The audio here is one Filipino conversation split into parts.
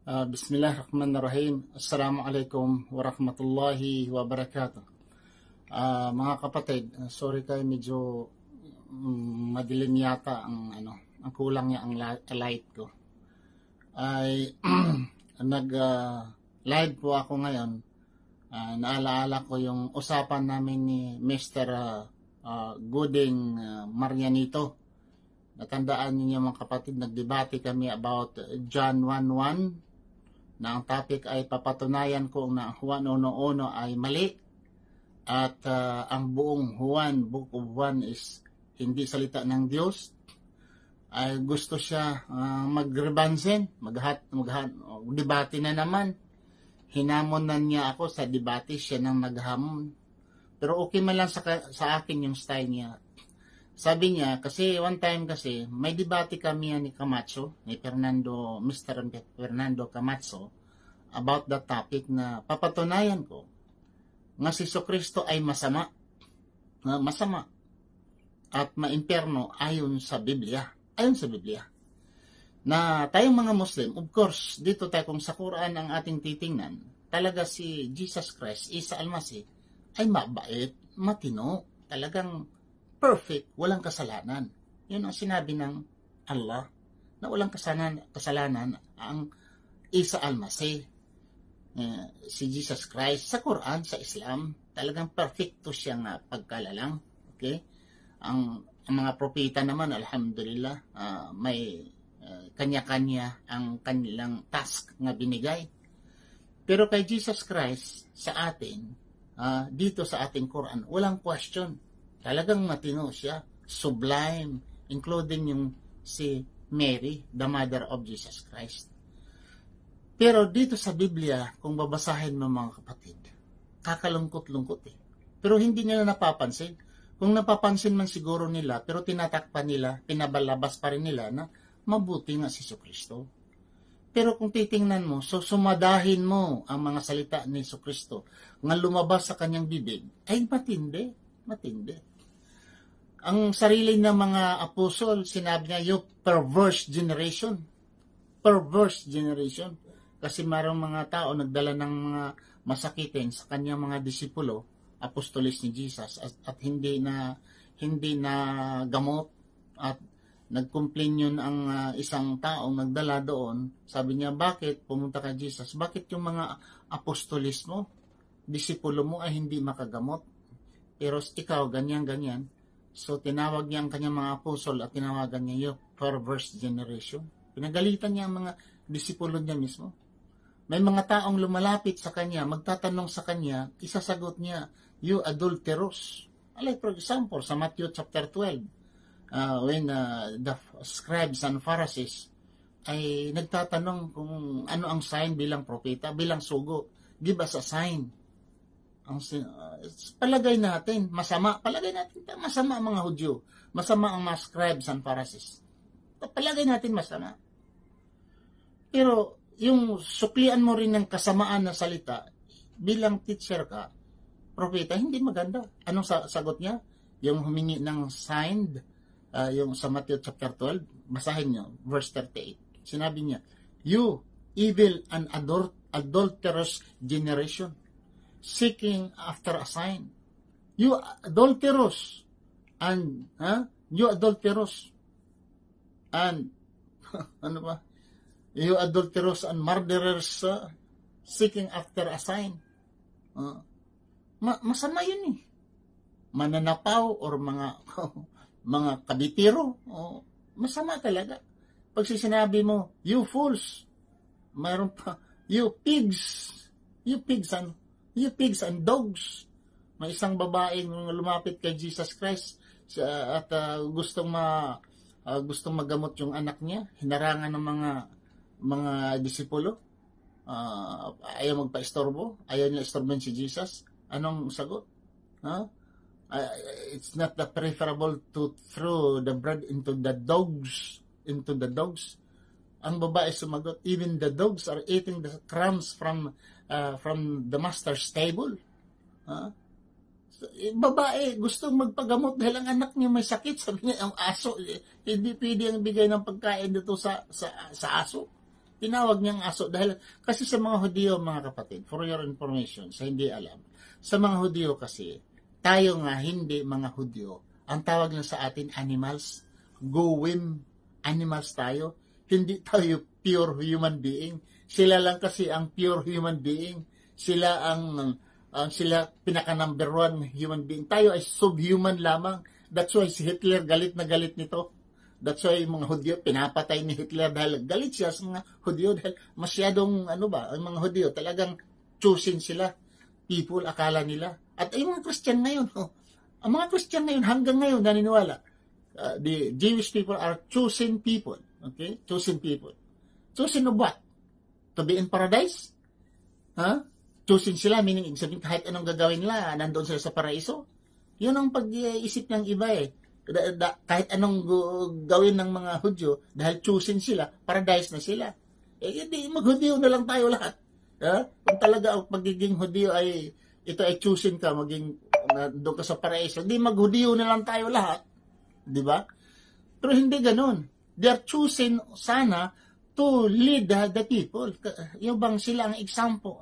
Bismillahirrahmanirrahim. Assalamualaikum warahmatullahi wabarakatuh. Mga kapatid, sorry kayo medyo madilim yata ang kulang niya ang light ko. Ay nag-live po ako ngayon. Naalaala ko yung usapan namin ni Mr. Gooding Marianito. Natandaan niyo mga kapatid, nagdebate kami about John 1:1 na ang topic ay papatunayan ko na Juan 1:1 ay mali at ang buong Juan, Book of Juan is hindi salita ng Diyos. Ay gusto siya magrebansen, debate na naman. Hinamonan niya ako sa debate, siya nang naghamon. Pero okay man lang sa akin yung style niya. Sabi niya, kasi one time kasi, may debate kami ni Camacho, ni Mr. Fernando Camacho, about the topic na papatunayan ko nga si Jesucristo ay masama at maimperno ayon sa Biblia. Na tayong mga Muslim, of course, dito tayo kung sa Quran ang ating titingnan, talaga si Jesus Christ, Isa Almasih, ay mabait, matino, talagang perfect, walang kasalanan. Yun ang sinabi ng Allah, na walang kasalanan ang Isa Almasih, si Jesus Christ. Sa Quran, sa Islam, talagang perfecto siyang pagkalalang. Okay? Ang mga propeta naman, alhamdulillah, may kanya-kanya ang kanilang task na binigay. Pero kay Jesus Christ, sa atin, dito sa ating Quran, walang question. Talagang matino siya, sublime, including yung si Mary, the mother of Jesus Christ. Pero dito sa Biblia, kung babasahin mo mga kapatid, kakalungkot-lungkot eh. Pero hindi nila napapansin. Kung napapansin man siguro nila, pero tinatakpan nila, pinabalabas pa rin nila na mabuti nga si Jesucristo. Pero kung titingnan mo, sumadahin mo ang mga salita ni Jesucristo nga lumabas sa kanyang bibig, ay matindi. Ang sarili ng mga apostol, sinabi niya, you perverse generation. Kasi mayroong mga tao nagdala ng mga masakitin sa kanyang mga disipulo, apostolis ni Jesus, at hindi na gamot, at nag-complain yun ang isang taong nagdala doon. Sabi niya, bakit pumunta kay Jesus? Bakit yung mga apostolis mo, disipulo mo ay hindi makagamot? Pero ikaw, ganyan. So, tinawag niya ang kanyang mga apostol at tinawagan niya yung perverse generation. Pinagalitan niya ang mga disipulo niya mismo. May mga taong lumalapit sa kanya, magtatanong sa kanya, isasagot niya, you adulterous. Like for example, sa Matthew chapter 12, when the scribes and Pharisees ay nagtatanong kung ano ang sign bilang propeta, bilang sugo. Give us a sign. Palagay natin masama ang mga Hudyo, masama ang mga scribes and Pharisees. Palagay natin masama. Pero yung suklian mo rin ng kasamaan na salita bilang teacher ka, propeta, hindi maganda. Anong sagot niya? Yung humingi ng sign, yung sa Matthew chapter 12, basahin niyo, verse 38. Sinabi niya, you evil and adulterous generation, seeking after a sign. You adulterous and ano ba? You adulterous and murderers, seeking after a sign. Masama yun eh. Mananapaw or mga mga kabitiro, masama talaga. Pag sinabi mo, you fools, mayroon pa, you pigs and dogs. May isang babaeng lumapit kay Jesus Christ at gustong magamot yung anak niya. Hinarangan ng mga disipulo. Ayaw magpa-istorbo. Ayaw niya istorbohin si Jesus. Anong sagot? It's not the preferable to throw the bread into the dogs. Ang babae sumagot, even the dogs are eating the crumbs from the master's table. babae gustong magpagamot dahil ang anak niya may sakit, sabi niya ang aso, hindi pwede ang bigay ng pagkain dito sa aso. Tinawag niyang aso dahil kasi sa mga Hudyo, mga kapatid, for your information, sa hindi alam, sa mga Hudyo kasi, tayo nga hindi mga Hudyo, ang tawag lang sa atin animals, goyim, animals tayo, hindi tayo pure human being. Sila lang kasi ang pure human being. Sila sila pinaka number one human being. Tayo ay subhuman lamang. That's why si Hitler galit na galit nito. That's why yung mga Hudyo, pinapatay ni Hitler dahil galit siya sa mga Hudyo dahil masyadong, ang mga Hudyo, talagang choosing sila. People, akala nila. At ay mga Christian ngayon, ang mga Christian ngayon, hanggang ngayon, naniniwala. The Jewish people are choosing people. Okay? Choosing people. Choosing of what? To be in paradise? Choosing sila, meaning sabihin kahit anong gagawin nila, nandoon sila sa paraiso. Yun ang pag-iisip ng iba eh. Kahit anong gawin ng mga Hudyo, dahil choosing sila, paradise na sila. Hindi, mag-Hudyo na lang tayo lahat. Kung talaga ang pagiging Hudyo ay, ito ay choosing ka, maging doon ka sa paraiso, hindi mag-Hudyo na lang tayo lahat. Di ba? Pero hindi ganun. They are choosing sana to lead the people. Yung bang sila ang example.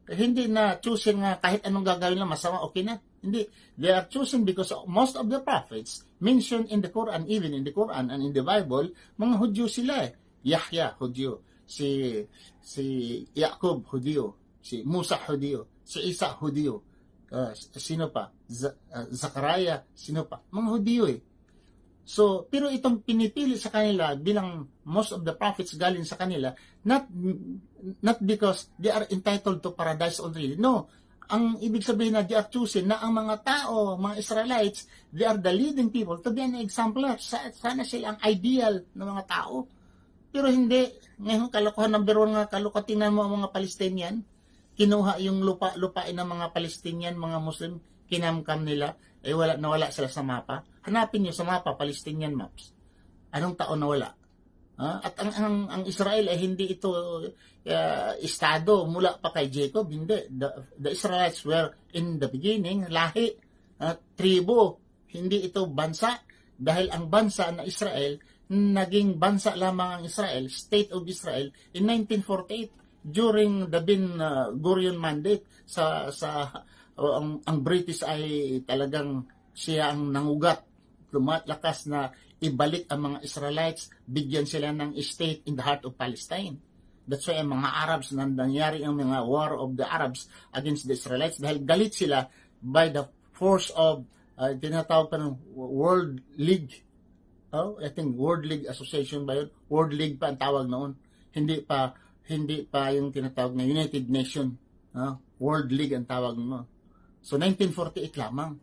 Hindi na choosing nga kahit anong gagawin lang masama, okay na. Hindi. They are choosing because most of the prophets mentioned in the Quran, even in the Quran and in the Bible, mga Hudyo sila eh. Yahya, Hudyo. Si Yaqub, Hudyo. Si Musa, Hudyo. Si Isa, Hudyo. Sino pa? Zachariah, sino pa? Mga Hudyo eh. So, pero itong pinipili sa kanila bilang most of the prophets galing sa kanila, not because they are entitled to paradise already. No. Ang ibig sabihin na they are choosing na ang mga tao, mga Israelites, they are the leading people to be an exemplar. Sana sila ang ideal ng mga tao. Pero hindi. Ngayon, kalokohan number one nga, kalokohan, tingnan mo ang mga Palestinian. Kinuha yung lupain ng mga Palestinian, mga Muslim, kinamkam nila, nawala sila sa mapa. Hanapin nyo sa mapa, Palestinian maps. Anong taon nawala? At ang Israel ay hindi ito estado mula pa kay Jacob. Hindi. The Israelites were in the beginning, lahi, tribo. Hindi ito bansa. Dahil ang bansa na Israel, naging bansa lamang ang Israel, State of Israel, in 1948 during the Ben Gurion Mandate. Ang British ay talagang siya ang nangugat, lumalakas na ibalik ang mga Israelites, bigyan sila ng state in the heart of Palestine. That's why ang mga Arabs, nangyari ang mga war of the Arabs against the Israelites dahil galit sila by the force of tinatawag pa ng World League. I think World League Association ba yun? World League pa ang tawag noon. Hindi pa yung tinatawag na United Nation. World League ang tawag noon. So 1948 lamang.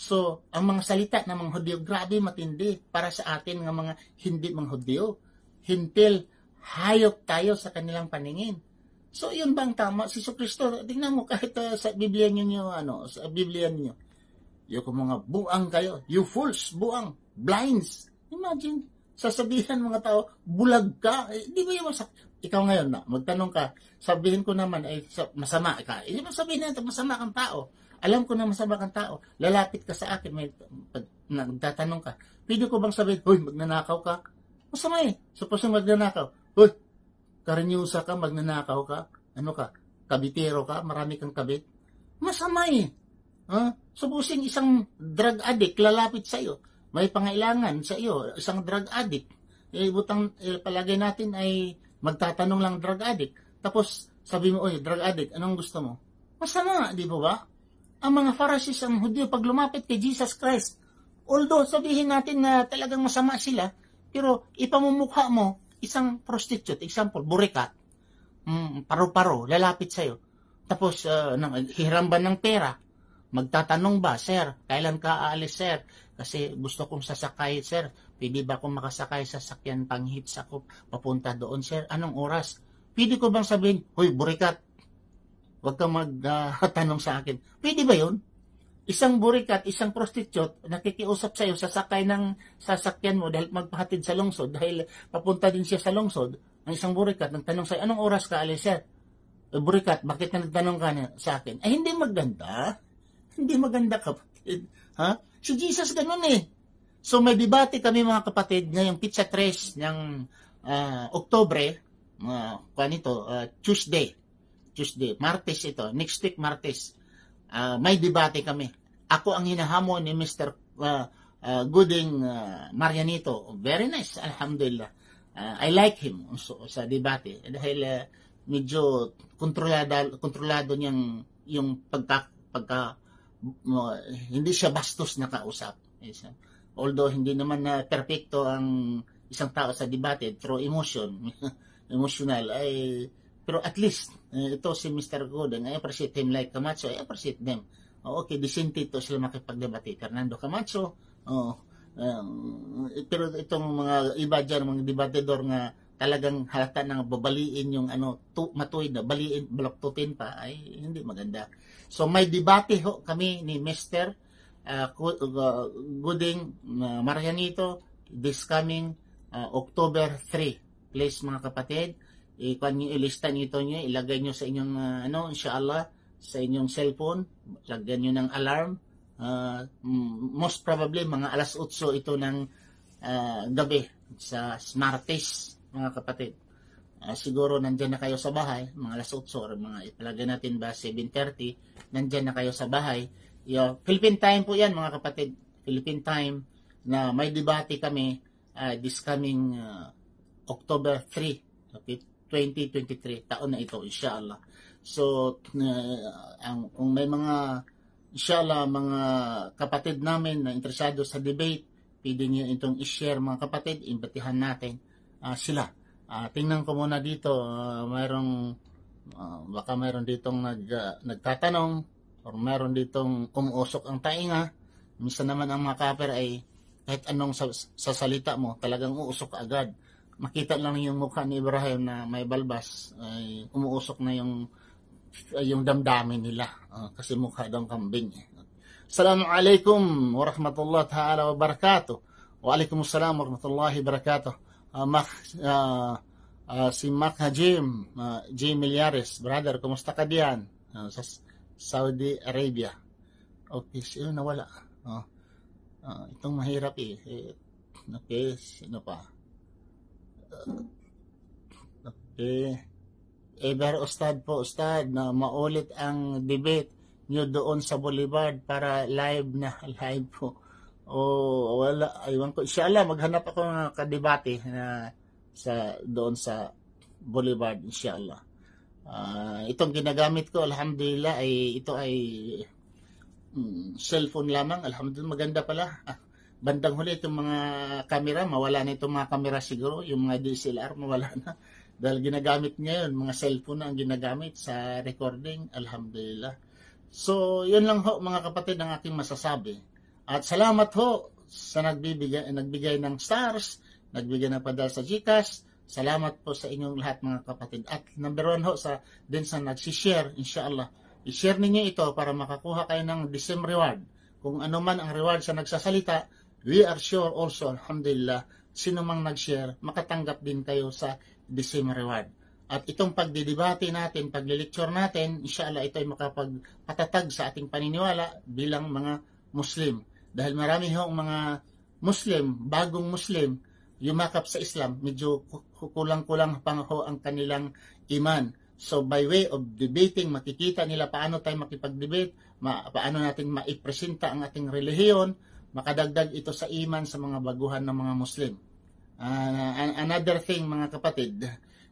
So, ang mga salita ng mga Hudyo, grabe matindi para sa atin ng mga hindi mga Hudyo. Hintil, hayop tayo sa kanilang paningin. So, yun bang tama? Si Kristo, tingnan mo kahit sa Biblia niyo, sa Biblia niyo. Yung mga buang kayo, you fools, buang, blinds. Imagine, sasabihan mga tao, bulag ka. Di ba yung ikaw ngayon na, magtanong ka, sabihin ko naman, masama ka. Hindi mo sabihin natin, masama kang tao. Alam ko na masama kang tao. Lalapit ka sa akin, nagtatanong ka. Pwede ko bang sabihin, hoy, magnanakaw ka? Masama eh. Suppose magnanakaw. Hoy, karinyusa ka, magnanakaw ka. Ano ka? Kabitero ka, marami kang kabit. Masama eh. Supposing isang drug addict lalapit sa iyo. May pangailangan sa iyo, isang drug addict. Palagay natin ay magtatanong lang drug addict. Tapos, sabi mo, oy, drug addict, anong gusto mo? Masama, di ba? Ang mga Pharisees, ang Hudyo, pag lumapit kay Jesus Christ, although sabihin natin na talagang masama sila, pero ipamumukha mo, isang prostitute, example, burikat, paro-paro, lalapit sa'yo. Tapos, hiramban ng pera, magtatanong ba, sir, kailan ka aalis, sir? Kasi gusto kong sasakay, sir. Pwede ba akong makasakay sa sakyan panghits ako, papunta doon, sir? Anong oras? Pwede ko bang sabihin, hoy, burikat, huwag kang magtanong sa akin. Pwede ba yun? Isang burikat, isang prostitute, nakikiusap sa'yo, sasakay ng sasakyan mo dahil magpahatid sa lungsod, dahil papunta din siya sa lungsod. Ang isang burikat, nagtanong sa'yo, anong oras ka alis, sir? Burikat, bakit na nagtanong ka sa akin? Ay, hindi maganda. Hindi maganda, kapatid. Si Jesus ganun eh. So may debate kami mga kapatid ngayong Pizza 3 ng Oktubre. Tuesday, Martes ito, next week Martes, may debate kami. Ako ang hinahamon ni Mr. Gooding Marianito. Very nice, alhamdulillah. I like him sa debate dahil medyo kontrolado niyang yung hindi siya bastos na kausap. Although hindi naman na perfecto ang isang tao sa debate through emotional pero at least ito si Mr. Gooding, I appreciate him like Camacho, I appreciate them. Okay, decent ito sila makipagdebate. Fernando Camacho, pero itong mga iba dyan, mga debatedor nga talagang halata nang babaliin yung matuwid na baliin, baloktutin pa, ay hindi maganda. So may debate kami ni Mr. Gooding Marianito this coming October 3. Please mga kapatid, ilista nito nyo, ilagay nyo sa inyong inshallah, sa inyong cellphone, lagyan nyo ng alarm. Most probably mga alas 8 ito ng gabi sa Smarties, mga kapatid. Siguro nandyan na kayo sa bahay, mga alas 8 or mga ipalagay natin ba 7:30, nandyan na kayo sa bahay. Philippine time po yan mga kapatid, Philippine time na may debate kami this coming October 3, okay, 2023, taon na ito inshallah. So kung may mga inshallah mga kapatid namin na interesado sa debate, pwede niyo itong i-share mga kapatid, imbatihan natin sila. Tingnan ko muna dito, baka mayroon ditong nagtatanong or mayroon ditong umuusok ang tainga. Minsan naman ang mga kaper ay kahit anong sa salita mo, talagang uusok agad. Makita lang yung mukha ni Ibrahim na may balbas, ay umuusok na yung damdamin nila kasi mukha daw kambing. Assalamualaikum warahmatullahi ta'ala wabarakatuh. Waalaikumsalam warahmatullahi wabarakatuh. Si Mac Hajim, J. Milyares, brother, kumusta ka diyan? Sa Saudi Arabia. Okay, sino nawala? Itong mahirap Okay, sino pa? Okay. Ever Ustad po, Ustad, na maulit ang debate nyo doon sa Boulevard para live po. Wala, aywan ko. Inshallah, maghanap ako ng kadebate na doon sa Boulevard, inshallah. Itong ginagamit ko, alhamdulillah, ito ay cellphone lamang. Alhamdulillah, maganda pala. Bandang huli, itong mga camera, mawala na itong mga camera siguro. Yung mga DSLR, mawala na. Dahil ginagamit ngayon, mga cellphone na ang ginagamit sa recording, alhamdulillah. So, yun lang ho, mga kapatid, ang aking masasabi. At salamat ho sa nagbigay ng stars, nagbigay ng padala sa GCash. Salamat po sa inyong lahat, mga kapatid. At number 1 ho, din sa nagsishare, inshallah. I-share ninyo ito para makakuha kayo ng the same reward. Kung ano man ang reward sa nagsasalita, we are sure also, alhamdulillah, sino mang nag-share, makatanggap din kayo sa the same reward. At itong pagdidebate natin, paglilecture natin, inshallah ito ay makapagpatatag sa ating paniniwala bilang mga Muslim. Dahil marami hong mga Muslim, bagong Muslim, yumakap sa Islam, medyo kulang-kulang pang ho ang kanilang iman. So by way of debating, makikita nila paano tayo makipag-debate, paano natin maipresenta ang ating relihiyon, makadagdag ito sa iman sa mga baguhan ng mga Muslim. Another thing, mga kapatid,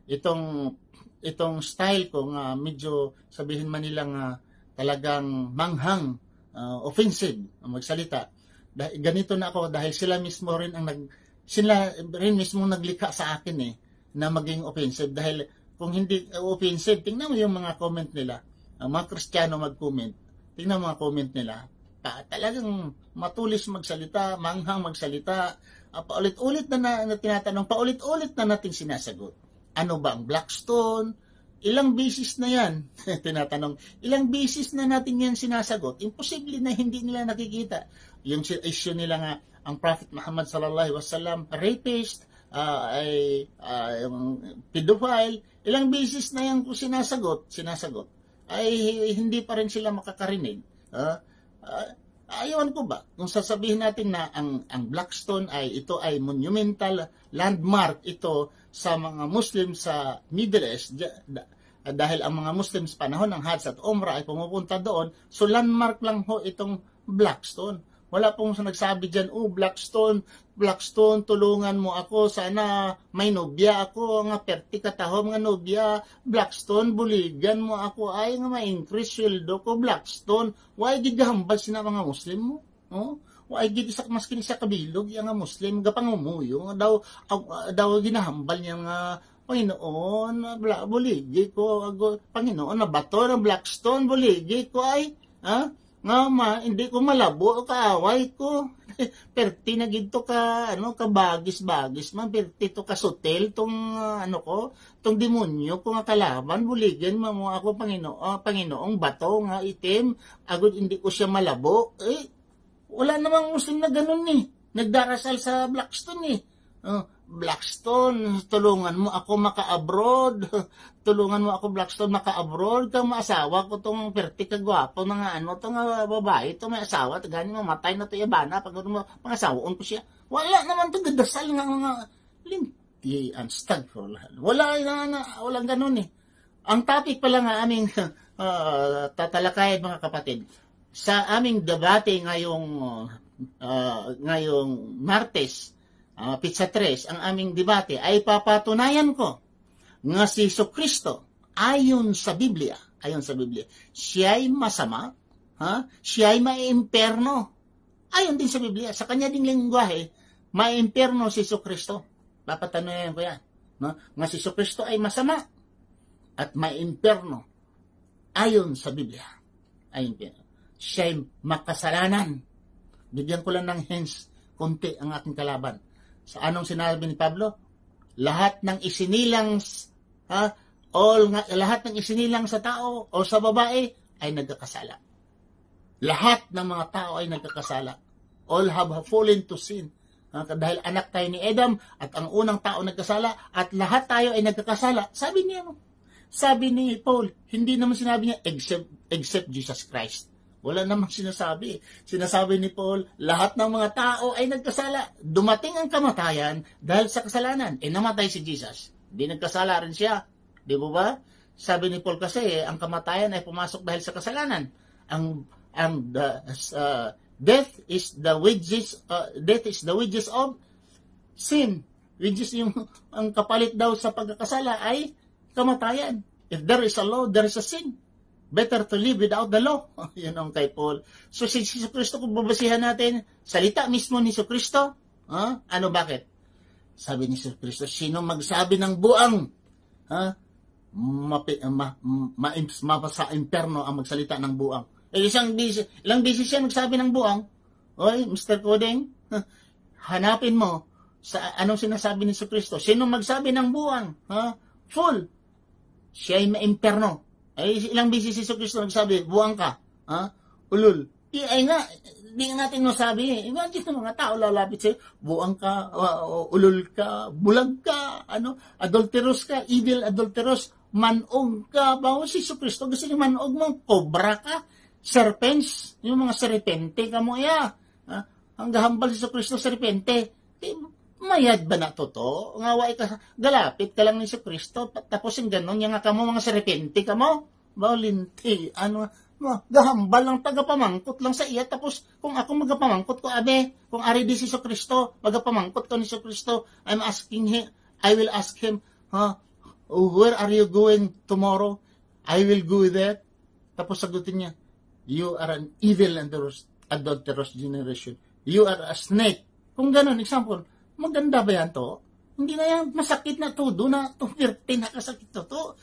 itong style ko nga medyo sabihin man nilang talagang manghang, offensive magsalita. Ganito na ako dahil sila mismo rin naglikha sa akin na maging offensive. Dahil kung hindi offensive, tingnan mo yung mga comment nila. Mga Kristiyano mag-comment, tingnan mo mga comment nila. Talagang matulis magsalita, manghang magsalita, paulit-ulit na tinatanong, paulit-ulit na natin sinasagot. Ano ba ang Blackstone? Ilang beses na yan tinatanong. Ilang beses na natin yan sinasagot. Imposible na hindi nila nakikita. Yung issue nila nga, ang Prophet Muhammad sallallahu alaihi wasallam, rapist, pedophile, ilang beses na yan sinasagot, ay hindi pa rin sila makakarinig. Ayawan ko ba, kung sasabihin natin na ang Blackstone ito ay monumental landmark ito sa mga Muslim sa Middle East, dahil ang mga Muslim sa panahon ng Hajj at Umrah ay pumupunta doon, so landmark lang ho itong Blackstone. Wala pong nagsabi dyan, Blackstone, tulungan mo ako, sana may nobya ako, nga perti kataho mga nobya, Blackstone, buligan mo ako, ay nga ma-increase sweldo ko, Blackstone, why gigahambal sina mga Muslim mo? Oh? Why gid isa maskin sa kabilog, yung nga Muslim, gapangumuyo, daw ginahambal niya nga, Panginoon, buligi ko, Panginoon, nabato ng Blackstone, buligi ko ay, ha? Nga hindi ko malabo kaaway ko. Perti na gito ka bagis-bagis man, perti to ka sotel tong tong demonyo ko nga kalaban, buligan mo ako Panginoong bato nga itim, agud hindi ko siya malabo. Wala namang Muslim na ganun nagdarasal sa Blackstone Blackstone, tulungan mo ako maka-abroad. Tulungan mo ako, Blackstone, maka-abroad. Kang maasawa ko tong perti kagwapo na tong babae, tong may asawa, gani mamatay na to yabana, pag pangasawaon ko siya. Wala naman to gadasal nga linti and stagful. Walang ganun Ang topic pala nga aming tatalakayin, mga kapatid, sa aming debate ngayong Martes, Pizza 3, ang aming debate ay papatunayan ko nga si Jesucristo ayon sa Biblia, siya'y masama, siya'y maiimperno. Ayon din sa Biblia, sa kanya ding lengguwahe, maiimperno si Jesucristo. Papatunayan ko yan. Nga si Jesucristo ay masama at maiimperno ayon sa Biblia. Siya'y makasalanan. Bigyan ko lang ng hints, konti ang aking kalaban. Sa anong sinabi ni Pablo? Lahat ng isinilang sa tao o sa babae ay nagkakasala. Lahat ng mga tao ay nagkakasala. All have fallen to sin. Dahil anak tayo ni Adam at ang unang tao nagkasala at lahat tayo ay nagkakasala. Sabi ni Paul, hindi naman sinabi niya except Jesus Christ. Wala namang sinasabi. Sinasabi ni Paul, lahat ng mga tao ay nagkasala. Dumating ang kamatayan dahil sa kasalanan. Namatay si Jesus. Di nagkasala rin siya. Di ba? Sabi ni Paul kasi, ang kamatayan ay pumasok dahil sa kasalanan. Death is the wages of sin. Wages ang kapalit daw sa pagkakasala ay kamatayan. If there is a law, there is a sin. Better to live without the law. Yun ang kay Paul. So, si Jesucristo, kung babasihan natin, salita mismo ni Jesucristo, bakit? Sabi ni Jesucristo, sino magsabi ng buang, mapasa imperno ang magsalita ng buang. Ilang beses siya magsabi ng buang. Oy, Mr. Coding, hanapin mo sa anong sinasabi ni Jesucristo. Sino magsabi ng buang? Full. Siya ay maimperno. Ilang beses si Jesucristo nagsabi, buwang ka, ulul. Di natin masabi. Imagine ng mga tao lalapit sa'yo, buwang ka, ulul ka, bulag ka, adulterous ka, evil adulterous, manog ka. Bawa si Jesucristo, gusto niya manog mo, cobra ka, serpents, yung mga serpente ka mo, ang gahambal si Jesucristo, serpente. Mayad ba na to? Ngaway ka, galapit ka lang ni Jesucristo, tapos yung gano'n, yung nga ka mo, mga serpente ka mo, linti, gahambal lang, tagapamangkot lang sa iya, tapos kung ako magapamangkot ko, kung ari di si Jesucristo, magapamangkot ko ni Jesucristo, I will ask him, where are you going tomorrow? I will go there. Tapos sagutin niya, you are an evil and adulterous generation. You are a snake. Kung gano'n, example, maganda ba yan to? Hindi na yan masakit na todo na tumirte na kasakit to.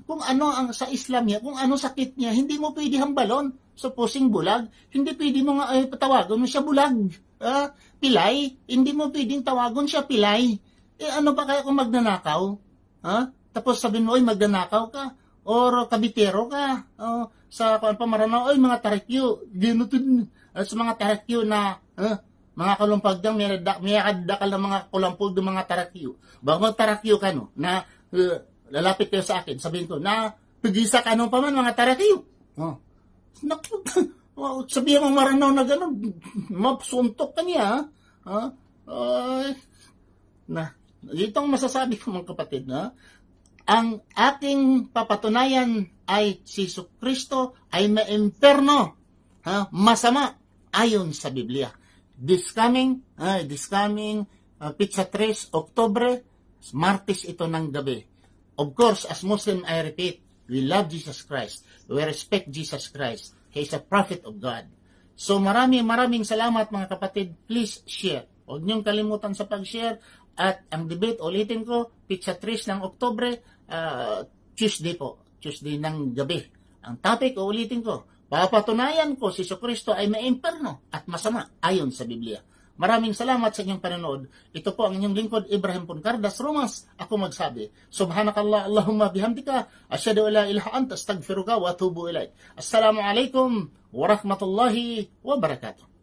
Kung ano ang sa Islam niya, kung ano sakit niya, hindi mo pwede hambalon. Supposing bulag, hindi pwede mo nga patawagon mo siya bulag. Pilay, hindi mo pwedeng tawagon siya pilay. Ano pa kaya kung magnanakaw? Tapos sabihin mo, magnanakaw ka. Or kabitero ka. Sa pamaranaw, mga tarakyo. Sa mga tarakyo na, mga kalumpagdang, may kadakal ng mga kulampog ng mga tarakyo. Bago tarakyo ka, na lalapit kayo sa akin, sabihin ko, na pagisa ka pa man, mga tarakyo. Sabihan mo maranaw na gano'n, masuntok ka niya, ha? Ito ang masasabi ko mga kapatid, na ang ating papatunayan ay si Kristo ay maimperno, masama ayon sa Biblia. This coming Pizza 3, Oktubre, Martes ito ng gabi. Of course, as Muslim, I repeat, we love Jesus Christ. We respect Jesus Christ. He is a prophet of God. So maraming salamat mga kapatid. Please share. Huwag niyong kalimutan sa pag-share. At ang debate, ulitin ko, Pizza 3 ng Oktubre, Tuesday ng gabi. Ang topic, ulitin ko, papatunayan ko si Kristo ay maimperno at masama ayon sa Biblia. Maraming salamat sa inyong panonood. Ito po ang inyong lingkod, Ibrahim Puncardas Romas. Ako magsabi, Subhanakallah, Allahumma bihamdika, asyhadu an la ilaha anta, astaghfiruka wa atubu ilaik. Assalamu alaikum warahmatullahi wabarakatuh.